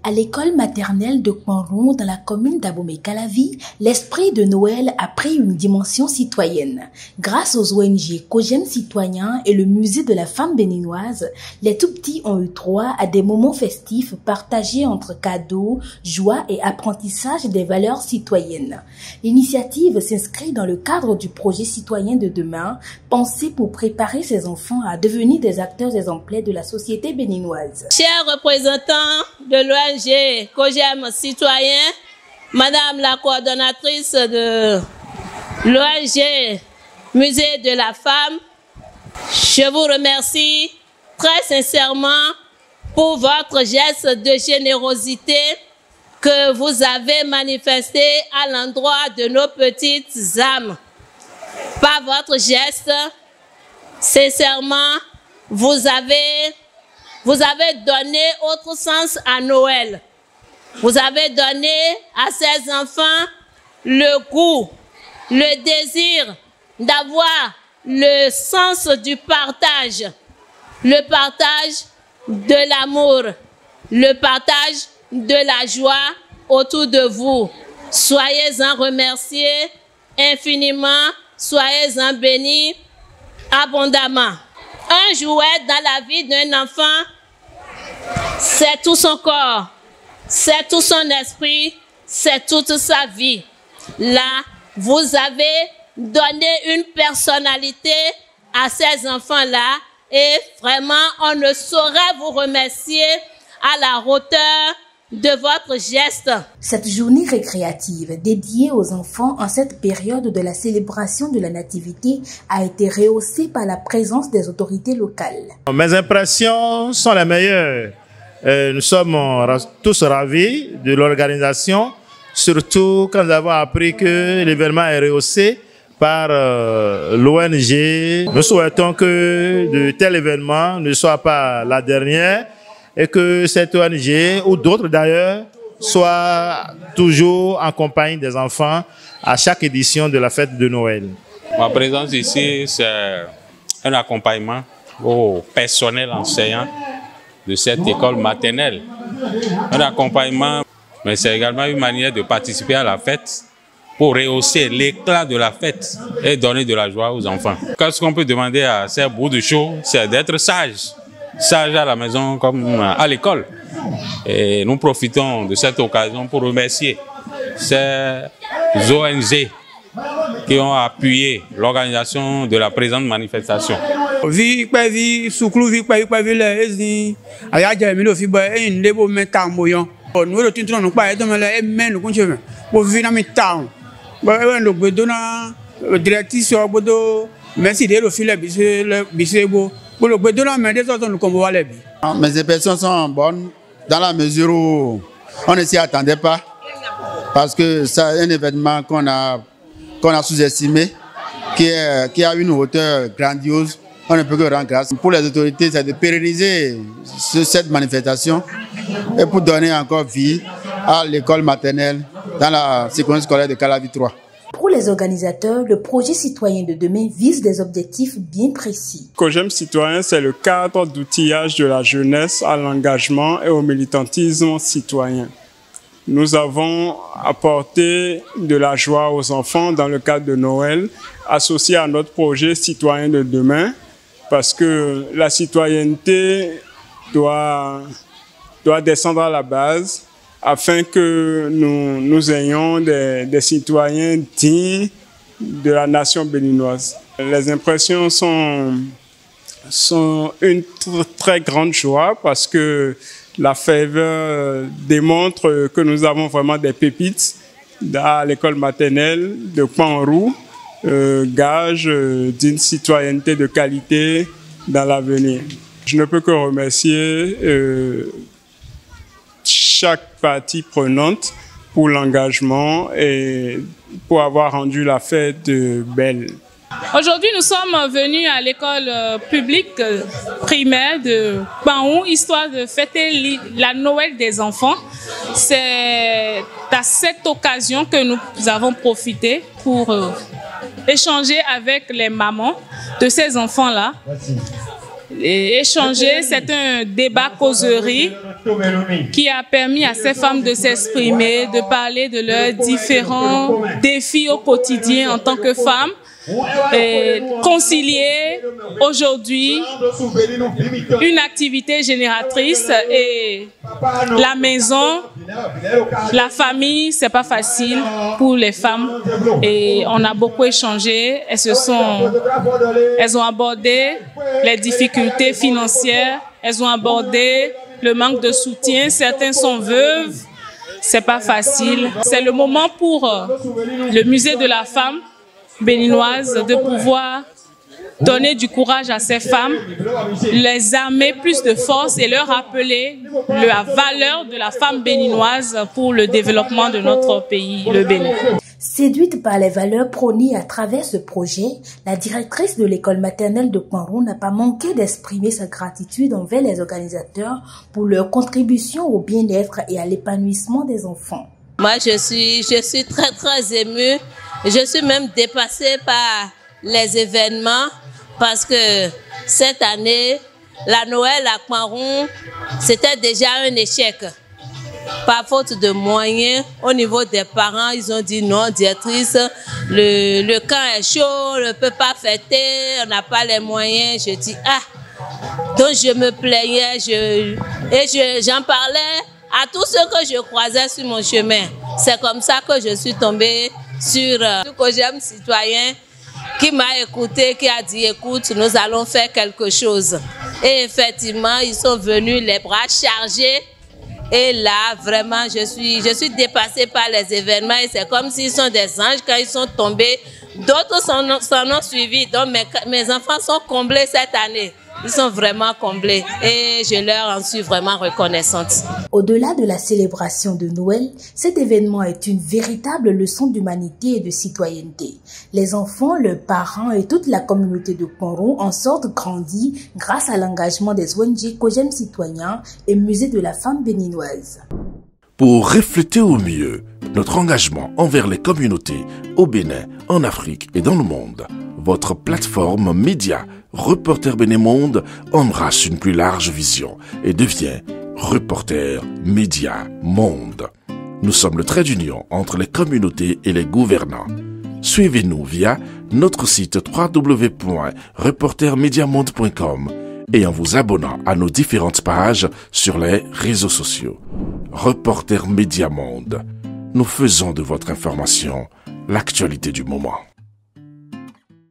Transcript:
À l'école maternelle de Kwanrou, dans la commune d'Abomey-Calavi, l'esprit de Noël a pris une dimension citoyenne. Grâce aux ONG Cogem Citoyen et le musée de la femme béninoise, les tout-petits ont eu droit à des moments festifs partagés entre cadeaux, joie et apprentissage des valeurs citoyennes. L'initiative s'inscrit dans le cadre du projet citoyen de demain, pensé pour préparer ces enfants à devenir des acteurs exemplaires de la société béninoise. Chers représentants de l'ONG Cogem Citoyen, Madame la coordonnatrice de l'ONG Musée de la Femme, je vous remercie très sincèrement pour votre geste de générosité que vous avez manifesté à l'endroit de nos petites âmes. Par votre geste, sincèrement, vous avez donné autre sens à Noël. Vous avez donné à ces enfants le goût, le désir d'avoir le sens du partage. Le partage de l'amour, le partage de la joie autour de vous. Soyez-en remerciés infiniment, soyez-en bénis abondamment. Un jouet dans la vie d'un enfant, c'est tout son corps, c'est tout son esprit, c'est toute sa vie. Là, vous avez donné une personnalité à ces enfants-là et vraiment, on ne saurait vous remercier à la hauteur de votre geste. Cette journée récréative dédiée aux enfants en cette période de la célébration de la nativité a été rehaussée par la présence des autorités locales. Mes impressions sont les meilleures. Nous sommes tous ravis de l'organisation, surtout quand nous avons appris que l'événement est rehaussé par l'ONG. Nous souhaitons que de tels événements ne soient pas la dernière et que cette ONG ou d'autres d'ailleurs soient toujours en compagnie des enfants à chaque édition de la fête de Noël. Ma présence ici, c'est un accompagnement au personnel enseignant de cette école maternelle. Un accompagnement, mais c'est également une manière de participer à la fête pour rehausser l'éclat de la fête et donner de la joie aux enfants. Qu'est-ce qu'on peut demander à ces bouts de chou, c'est d'être sage. Sage à la maison comme à l'école. Et nous profitons de cette occasion pour remercier ces ONG qui ont appuyé l'organisation de la présente manifestation. Mes impressions sont bonnes dans la mesure où on ne s'y attendait pas, parce que c'est un événement qu'on a sous-estimé, qui a une hauteur grandiose. On ne peut que rendre grâce. Pour les autorités, c'est de pérenniser cette manifestation et pour donner encore vie à l'école maternelle dans la seconde scolaire de Calavi 3. Pour les organisateurs, le projet citoyen de demain vise des objectifs bien précis. Cogem Citoyen, c'est le cadre d'outillage de la jeunesse à l'engagement et au militantisme citoyen. Nous avons apporté de la joie aux enfants dans le cadre de Noël, associé à notre projet citoyen de demain, parce que la citoyenneté doit descendre à la base, afin que nous ayons des citoyens dignes de la nation béninoise. Les impressions sont une très grande joie parce que la faveur démontre que nous avons vraiment des pépites à l'école maternelle de Kwanrou, gage d'une citoyenneté de qualité dans l'avenir. Je ne peux que remercier chaque partie prenante pour l'engagement et pour avoir rendu la fête belle. Aujourd'hui, nous sommes venus à l'école publique primaire de Kwanrou, histoire de fêter la Noël des enfants. C'est à cette occasion que nous avons profité pour échanger avec les mamans de ces enfants-là. Et échanger, c'est un débat causerie qui a permis à ces femmes de s'exprimer, de parler de leurs différents défis au quotidien en tant que femmes. Et concilier aujourd'hui une activité génératrice et la maison, la famille, c'est pas facile pour les femmes et on a beaucoup échangé. Elles ont abordé les difficultés financières, elles ont abordé le manque de soutien. Certains sont veuves, c'est pas facile. C'est le moment pour le musée de la femme béninoise de pouvoir donner du courage à ces femmes, les armer plus de force et leur rappeler la valeur de la femme béninoise pour le développement de notre pays, le Bénin. Séduite par les valeurs prônées à travers ce projet, la directrice de l'école maternelle de Kwanrou n'a pas manqué d'exprimer sa gratitude envers les organisateurs pour leur contribution au bien-être et à l'épanouissement des enfants. Moi, je suis très émue. Je suis même dépassée par les événements parce que cette année, la Noël à Kwanrou, c'était déjà un échec. Par faute de moyens, au niveau des parents, ils ont dit non, directrice, le camp est chaud, on ne peut pas fêter, on n'a pas les moyens. Je dis donc je me plaignais j'en parlais à tous ceux que je croisais sur mon chemin. C'est comme ça que je suis tombée sur le COJEM citoyen qui m'a écouté, qui a dit écoute, nous allons faire quelque chose. Et effectivement, ils sont venus les bras chargés. Et là, vraiment, je suis dépassée par les événements et c'est comme s'ils sont des anges quand ils sont tombés. D'autres s'en ont suivi. Donc mes enfants sont comblés cette année. Ils sont vraiment comblés et je leur en suis vraiment reconnaissante. Au-delà de la célébration de Noël, cet événement est une véritable leçon d'humanité et de citoyenneté. Les enfants, leurs parents et toute la communauté de Kwanrou en sortent grandis grâce à l'engagement des ONG COJEM citoyens et Musée de la femme béninoise. Pour refléter au mieux notre engagement envers les communautés au Bénin, en Afrique et dans le monde, votre plateforme média Reporter Bénin Monde embrasse une plus large vision et devient Reporter Média Monde. Nous sommes le trait d'union entre les communautés et les gouvernants. Suivez-nous via notre site www.reportermediamonde.com et en vous abonnant à nos différentes pages sur les réseaux sociaux. Reporter Média Monde. Nous faisons de votre information l'actualité du moment.